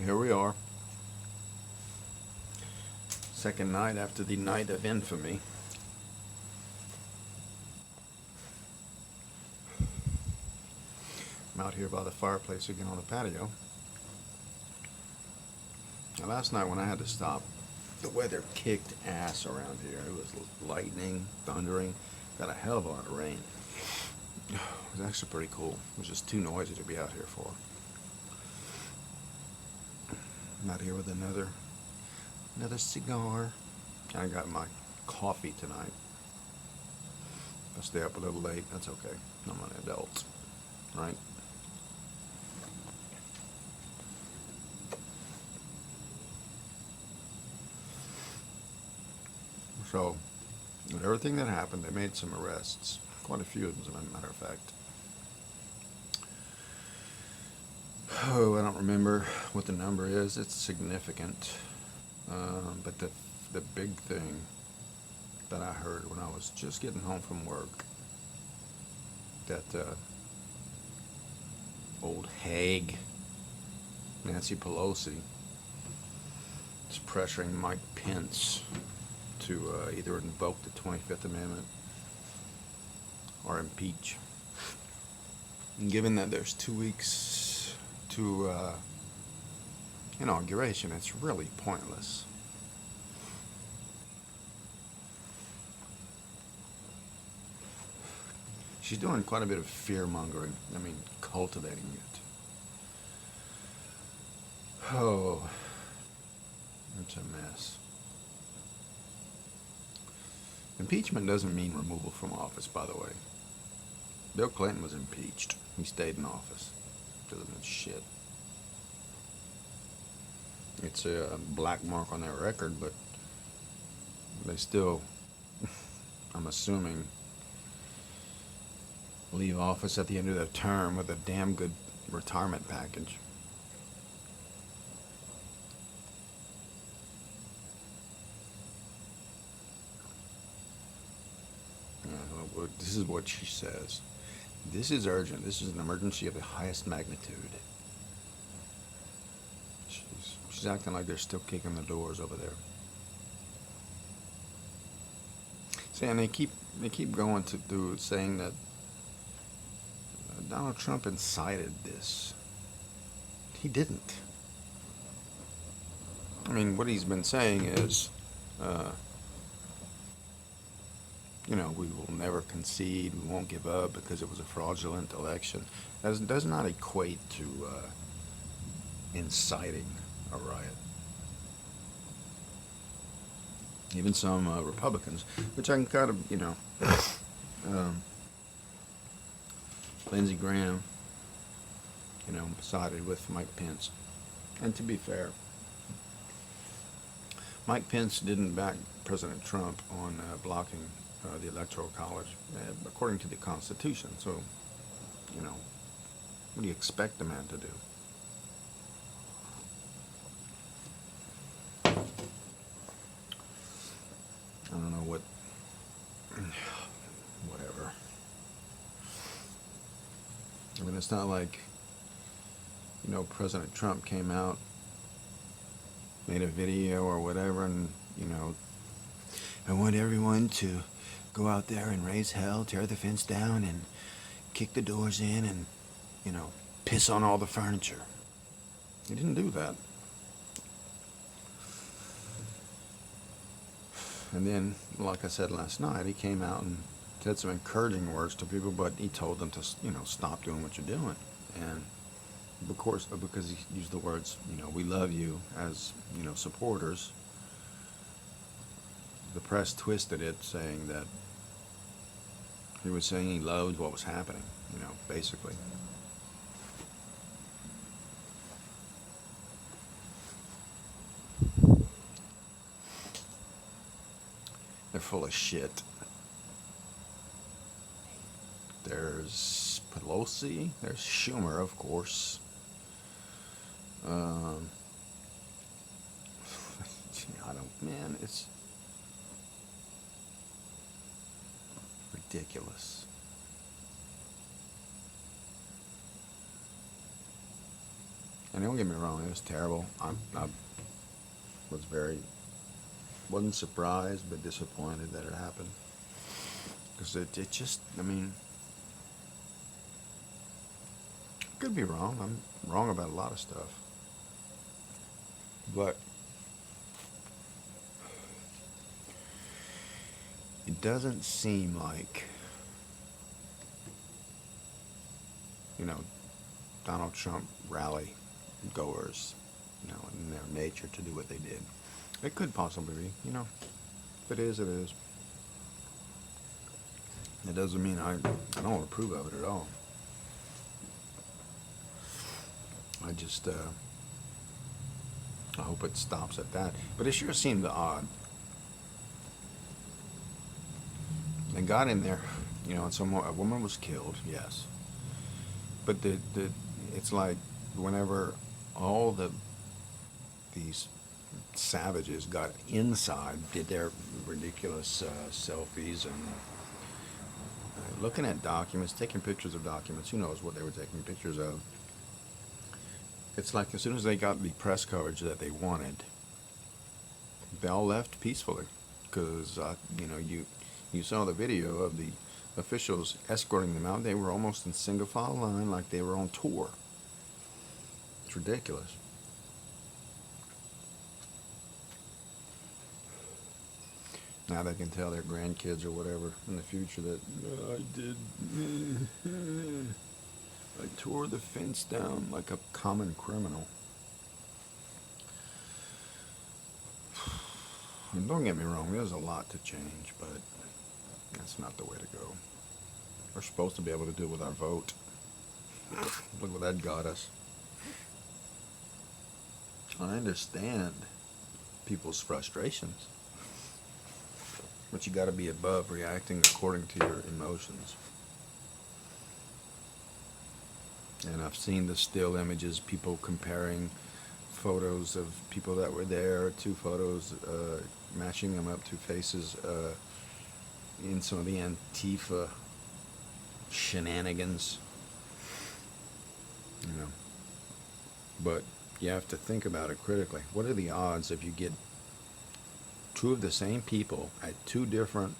here we are. Second night after the night of infamy. I'm out here by the fireplace again on the patio. Now, last night when I had to stop, the weather kicked ass around here. It was lightning, thundering, got a hell of a lot of rain. It was actually pretty cool. It was just too noisy to be out here for. I'm out here with another cigar. I got my coffee tonight. If I stay up a little late, that's okay. I'm an adult, right? So, with everything that happened, they made some arrests. Quite a few, as a matter of fact. Oh, I don't remember what the number is. It's significant. But the big thing that I heard when I was just getting home from work, that old hag, Nancy Pelosi, is pressuring Mike Pence to either invoke the 25th Amendment or impeach. And given that there's 2 weeks to inauguration, it's really pointless. She's doing quite a bit of fear mongering. I mean, cultivating it. Oh, it's a mess. Impeachment doesn't mean removal from office, by the way. Bill Clinton was impeached. He stayed in office. Doesn't mean shit. It's a black mark on their record, but they still, I'm assuming, leave office at the end of their term with a damn good retirement package. This is what she says. This is urgent. This is an emergency of the highest magnitude. She's acting like they're still kicking the doors over there. See, and they keep going through saying that Donald Trump incited this. He didn't. I mean, what he's been saying is, we will never concede, we won't give up because it was a fraudulent election. That does not equate to inciting a riot. Even some Republicans, which I can kind of, Lindsey Graham, sided with Mike Pence. And to be fair, Mike Pence didn't back President Trump on blocking the Electoral College, according to the Constitution. So, what do you expect the man to do? I don't know whatever. I mean, it's not like, President Trump came out, made a video or whatever, and, I want everyone to go out there and raise hell, tear the fence down, and kick the doors in, and, piss on all the furniture. He didn't do that. And then, like I said last night, he came out and said some encouraging words to people, but he told them to, stop doing what you're doing. And of course, because he used the words, we love you as, supporters, the press twisted it, saying that he was saying he loved what was happening, basically. They're full of shit. There's Pelosi, there's Schumer, of course. It's ridiculous. And don't get me wrong, it was terrible. I was wasn't surprised, but disappointed that it happened. Because it just, I mean, could be wrong. I'm wrong about a lot of stuff. But it doesn't seem like, Donald Trump rally goers, in their nature to do what they did. It could possibly be, if it is, it is. It doesn't mean I don't approve of it at all. I just, I hope it stops at that. But it sure seemed odd. They got in there, and a woman was killed, yes. But it's like whenever all these savages got inside, did their ridiculous selfies and looking at documents, taking pictures of documents. Who knows what they were taking pictures of? It's like as soon as they got the press coverage that they wanted, they all left peacefully. Because you saw the video of the officials escorting them out. They were almost in single file line, like they were on tour. It's ridiculous. Now they can tell their grandkids or whatever in the future that I tore the fence down like a common criminal. And don't get me wrong, there's a lot to change, but that's not the way to go. We're supposed to be able to do it with our vote. Look what that got us. I understand people's frustrations, but you got to be above reacting according to your emotions. And I've seen the still images, people comparing photos of people that were there, two photos, matching them up to faces in some of the Antifa shenanigans. But you have to think about it critically. What are the odds if you get two of the same people at two different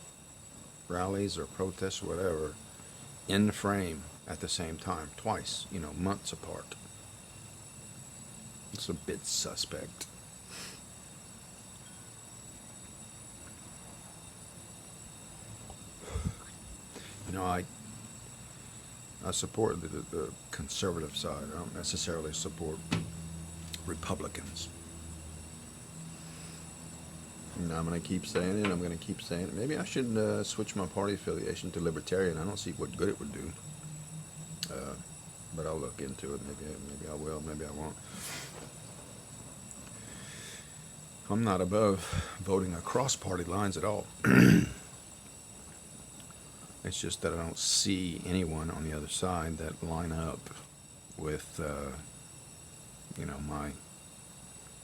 rallies or protests or whatever in the frame at the same time, twice, months apart? It's a bit suspect. I support the conservative side. I don't necessarily support Republicans. And I'm going to keep saying it. Maybe I should switch my party affiliation to Libertarian. I don't see what good it would do. But I'll look into it. Maybe I will. Maybe I won't. I'm not above voting across party lines at all. It's just that I don't see anyone on the other side that line up with, the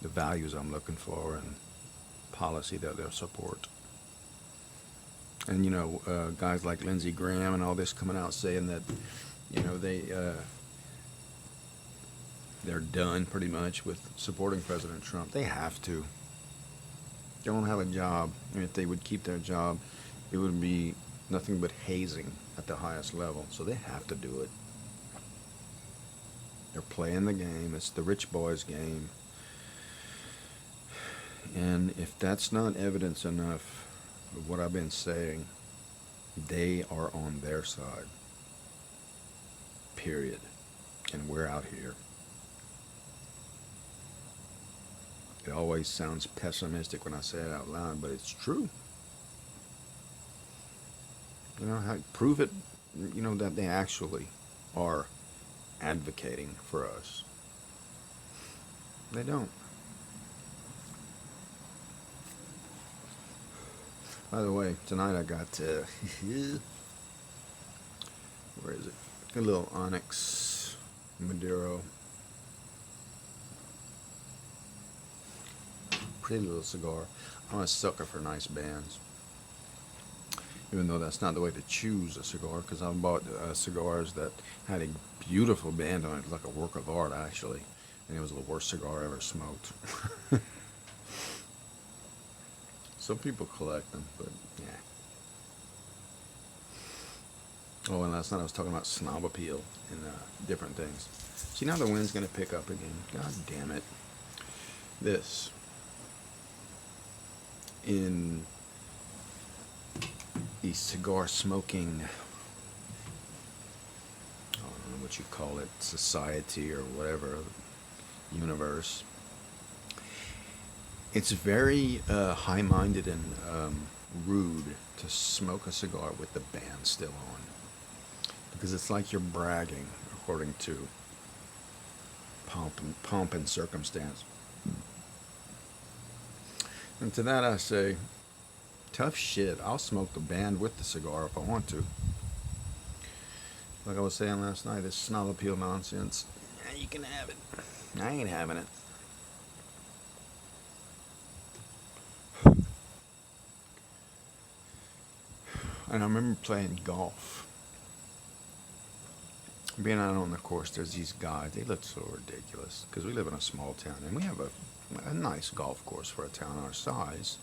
values I'm looking for and policy that they'll support. And, guys like Lindsey Graham and all this coming out saying that, they're done pretty much with supporting President Trump. They have to. They don't have a job. And if they would keep their job, it would be nothing but hazing at the highest level. So they have to do it. They're playing the game. It's the rich boys' game. And if that's not evidence enough of what I've been saying, they are on their side. Period. And we're out here. It always sounds pessimistic when I say it out loud, but it's true. Prove it, that they actually are advocating for us. They don't. By the way, tonight I got, where is it? A little Onyx Maduro. Pretty little cigar. I'm a sucker for nice bands. Even though that's not the way to choose a cigar, because I've bought cigars that had a beautiful band on it, like a work of art, actually. and it was the worst cigar I ever smoked. Some people collect them, but yeah. Oh, and last night I was talking about snob appeal and different things. See, now the wind's going to pick up again. God damn it. This. In the cigar smoking, I don't know what you call it, society or whatever, universe, it's very high-minded and rude to smoke a cigar with the band still on, because it's like you're bragging, according to pomp and circumstance. And to that I say, tough shit. I'll smoke the band with the cigar if I want to. Like I was saying last night, this snob appeal nonsense, yeah, you can have it. I ain't having it. And I remember playing golf. Being out on the course, there's these guys, they look so ridiculous, because we live in a small town, and we have a nice golf course for a town our size.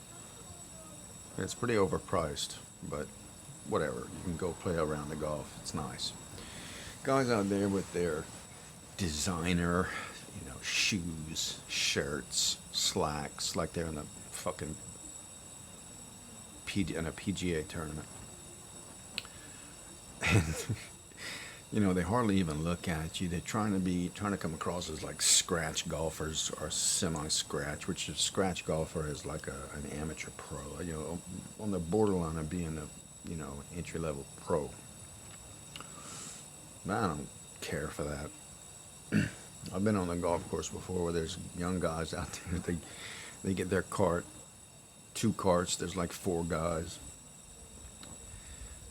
It's pretty overpriced, but whatever. You can go play around the golf. It's nice. Guys out there with their designer, shoes, shirts, slacks, like they're in a fucking in a PGA tournament. And they hardly even look at you. They're trying to come across as like scratch golfers or semi-scratch, which is scratch golfer is like an amateur pro, on the borderline of being a entry-level pro. But I don't care for that. I've been on the golf course before where there's young guys out there. They get their cart, 2 carts. There's like 4 guys.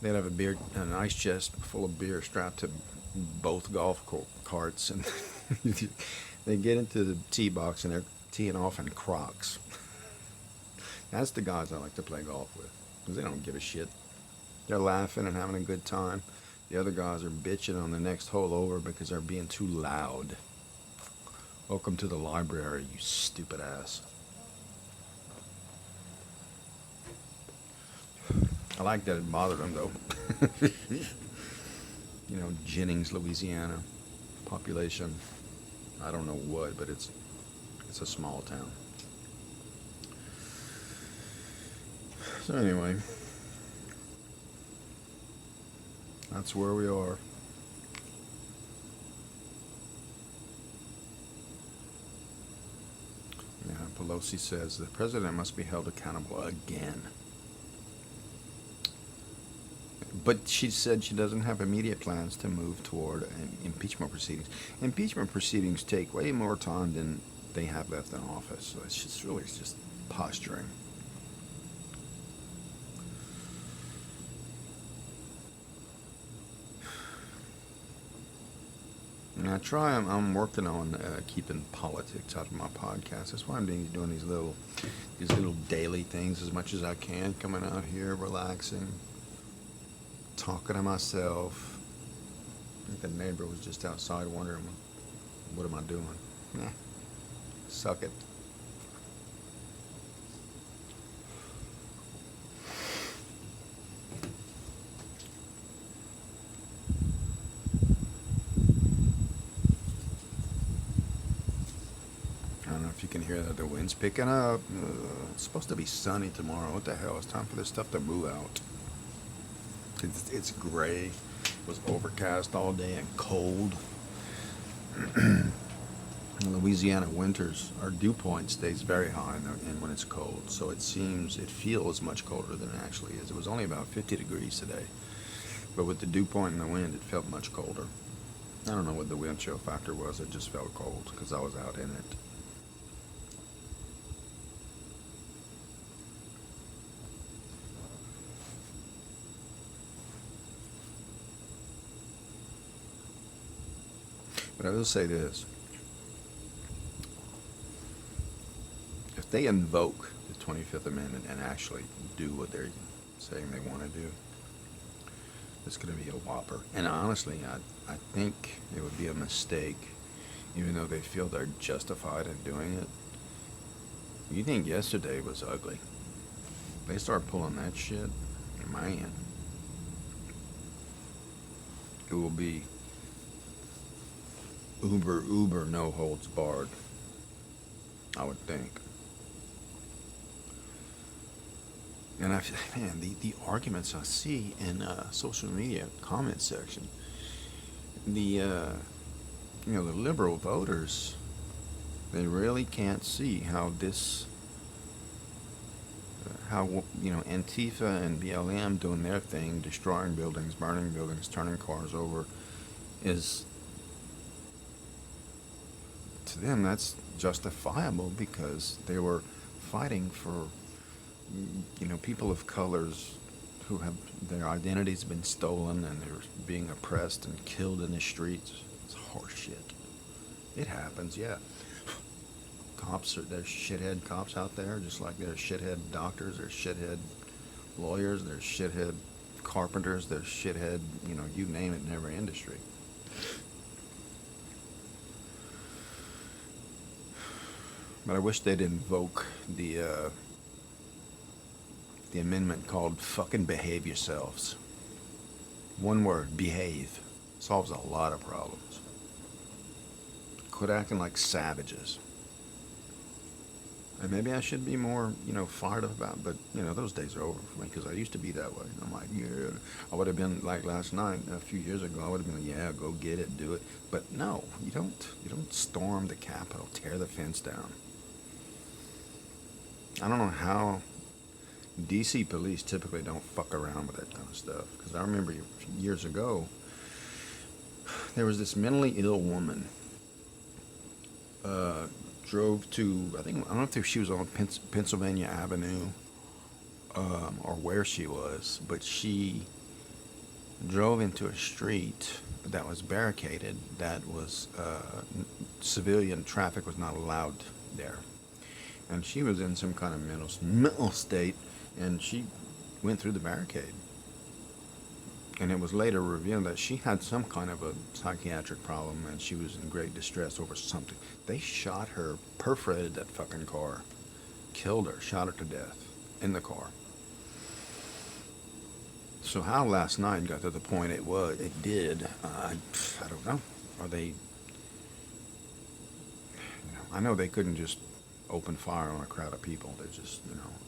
They'd have an ice chest full of beer strapped to both golf carts, and they get into the tee box and they're teeing off in Crocs. That's the guys I like to play golf with, because they don't give a shit. They're laughing and having a good time. The other guys are bitching on the next hole over because they're being too loud. Welcome to the library, you stupid ass. I like that it bothered them, though. Jennings, Louisiana, population, I don't know what, but it's a small town. So anyway, that's where we are. Yeah, Pelosi says the president must be held accountable again. But she said she doesn't have immediate plans to move toward impeachment proceedings. Impeachment proceedings take way more time than they have left in office. So it's just posturing. And I'm working on keeping politics out of my podcast. That's why I'm doing these little daily things as much as I can, coming out here, relaxing, talking to myself. I think the neighbor was just outside wondering, what am I doing? Nah, suck it. I don't know if you can hear that. The wind's picking up. It's supposed to be sunny tomorrow. What the hell? It's time for this stuff to move out. It's gray. It was overcast all day and cold. In Louisiana winters, our dew point stays very high and when it's cold. So it feels much colder than it actually is. It was only about 50 degrees today. But with the dew point and the wind, it felt much colder. I don't know what the wind chill factor was. It just felt cold because I was out in it. But I will say this. If they invoke the 25th Amendment and actually do what they're saying they want to do, it's going to be a whopper. And honestly, I think it would be a mistake even though they feel they're justified in doing it. You think yesterday was ugly. They start pulling that shit, man, it will be uber no holds barred, I would think. And man, the arguments I see in social media comment section, the liberal voters, they really can't see how this, how Antifa and BLM doing their thing, destroying buildings, burning buildings, turning cars over, is, to them, that's justifiable because they were fighting for people of colors who have their identities been stolen and they're being oppressed and killed in the streets. It's horseshit. It happens, yeah. There's shithead cops out there, just like there's shithead doctors, there's shithead lawyers, there's shithead carpenters, there's shithead, you name it, in every industry. But I wish they'd invoke the amendment called fucking behave yourselves. One word, behave, solves a lot of problems. Quit acting like savages. And maybe I should be more, fired up about, but, those days are over for me because I used to be that way. I'm like, yeah, I would have been like last night, a few years ago, I would have been like, yeah, go get it, do it. But no, you don't storm the Capitol, tear the fence down. I don't know how DC police typically don't fuck around with that kind of stuff. Because I remember years ago, there was this mentally ill woman, drove to, I don't know if she was on Pennsylvania Avenue, or where she was, but she drove into a street that was barricaded, that was, civilian traffic was not allowed there. And she was in some kind of mental state, and she went through the barricade. And it was later revealed that she had some kind of a psychiatric problem, and she was in great distress over something. They shot her, perforated that fucking car, killed her, shot her to death in the car. So how last night got to the point it did, I don't know. Are they, I know they couldn't just open fire on a crowd of people. They're just,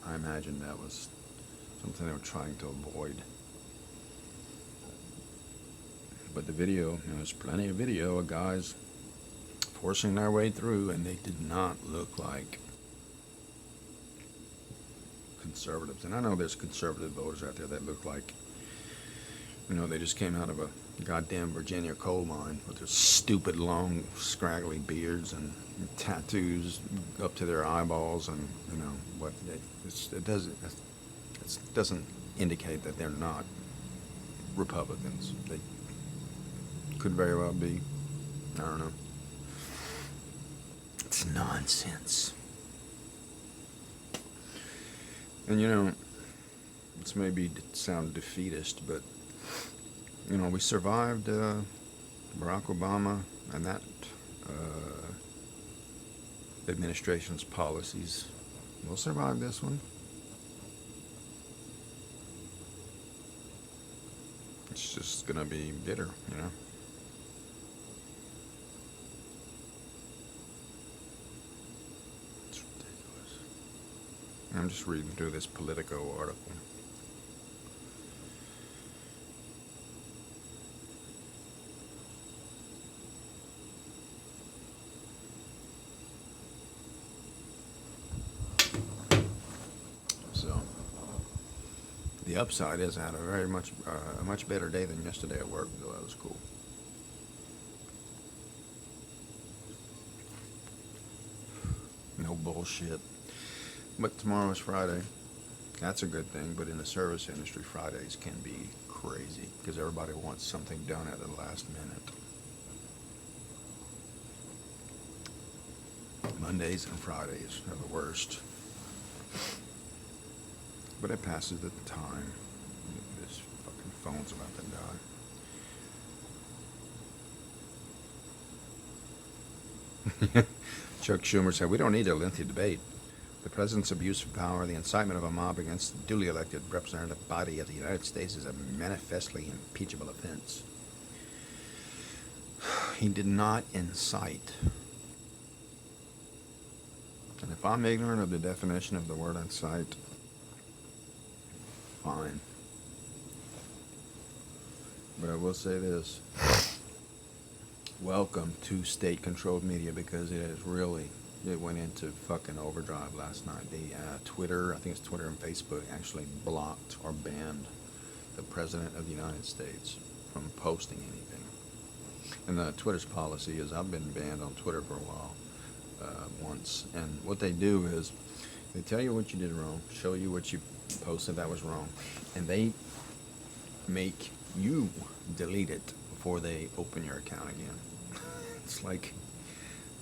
I imagine that was something they were trying to avoid. But the video, there's plenty of video of guys forcing their way through, and they did not look like conservatives. And I know there's conservative voters out there that look like, they just came out of a goddamn Virginia coal mine with their stupid long scraggly beards and tattoos up to their eyeballs, and it doesn't indicate that they're not Republicans. They could very well be. I don't know. It's nonsense. And this may sound defeatist, but we survived Barack Obama and that administration's policies. We'll survive this one. It's just gonna be bitter, It's ridiculous. I'm just reading through this Politico article. The upside is I had a much better day than yesterday at work, so that was cool. No bullshit. But tomorrow is Friday. That's a good thing, but in the service industry, Fridays can be crazy because everybody wants something done at the last minute. Mondays and Fridays are the worst. But it passes the time. This fucking phone's about to die. Chuck Schumer said, "We don't need a lengthy debate. The president's abuse of power, the incitement of a mob against the duly elected representative body of the United States is a manifestly impeachable offense." He did not incite. And if I'm ignorant of the definition of the word incite, fine. But I will say this. Welcome to state-controlled media, because it went into fucking overdrive last night. The Twitter, I think it's Twitter and Facebook, actually blocked or banned the President of the United States from posting anything. And Twitter's policy is, I've been banned on Twitter for a while, once. And what they do is, they tell you what you did wrong, show you what you posted that was wrong, and they make you delete it before they open your account again. It's like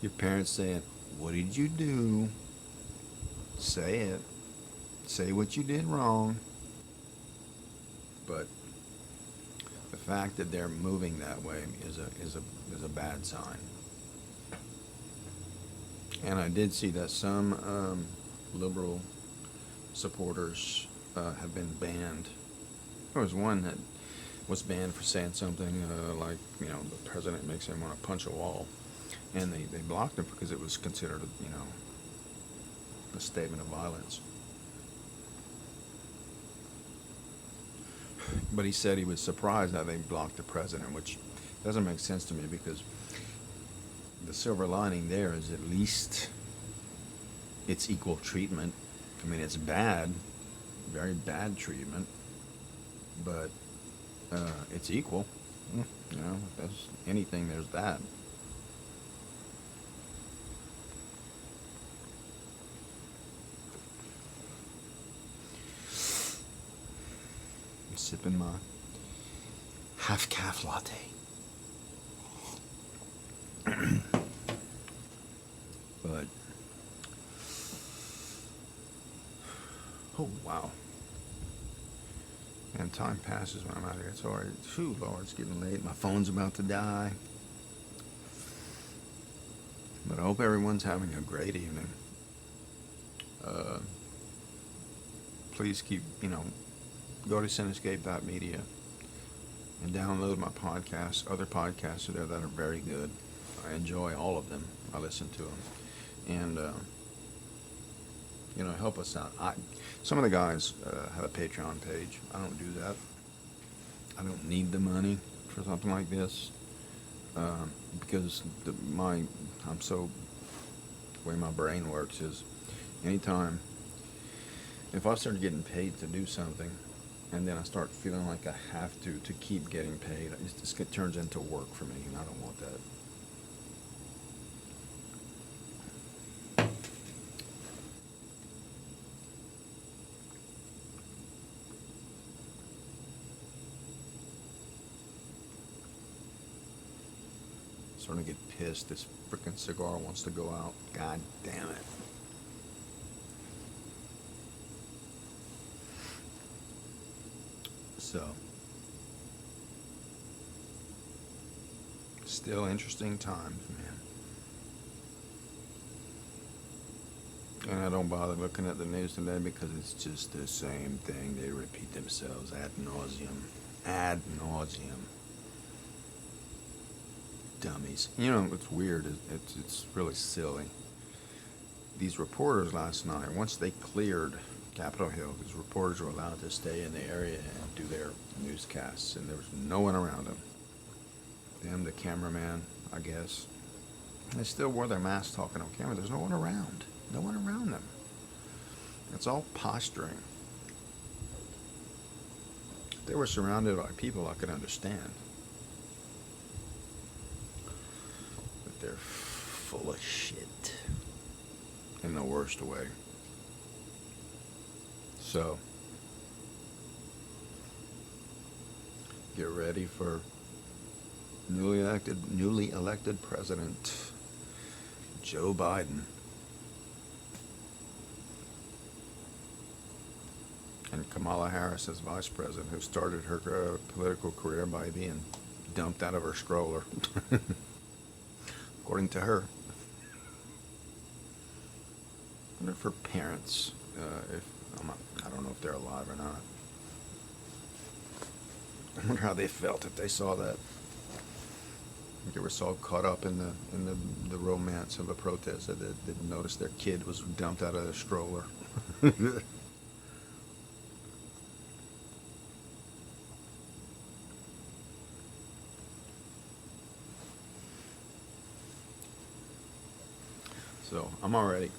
your parents saying, "What did you do? Say it. Say what you did wrong." But the fact that they're moving that way is a bad sign. And I did see that some liberal supporters have been banned. There was one that was banned for saying something like, the president makes him want to punch a wall. And they blocked him because it was considered, a statement of violence. But he said he was surprised that they blocked the president, which doesn't make sense to me, because the silver lining there is at least it's equal treatment. I mean, it's bad, very bad treatment, but it's equal. If there's anything, there's that. I'm sipping my half-calf latte. But, oh wow. And time passes when I'm out here. It's already, Lord, it's getting late. My phone's about to die. But I hope everyone's having a great evening. Please keep, go to cinescape.media and download my podcasts. Other podcasts are there that are very good. I enjoy all of them. I listen to them. And, help us out. Some of the guys have a Patreon page. I don't do that. I don't need the money for something like this, because the way my brain works is, anytime, if I start getting paid to do something, and then I start feeling like I have to keep getting paid, it turns into work for me, and I don't want that. Starting to get pissed. This freaking cigar wants to go out. God damn it. So, still interesting times, man. And I don't bother looking at the news today because it's just the same thing. They repeat themselves ad nauseum. Ad nauseum. Dummies. What's weird is it's really silly. These reporters last night, once they cleared Capitol Hill, these reporters were allowed to stay in the area and do their newscasts, and there was no one around them. Them, the cameraman, I guess. They still wore their masks talking on camera. There's no one around. No one around them. It's all posturing. If they were surrounded by people I could understand. But they're full of shit. In the worst way. So, get ready for newly elected President Joe Biden. And Kamala Harris as Vice President, who started her political career by being dumped out of her stroller. According to her. wonder for parents, if I don't know if they're alive or not. I wonder how they felt if they saw that. They were so caught up in the romance of a protest that they didn't notice their kid was dumped out of their stroller. So I'm already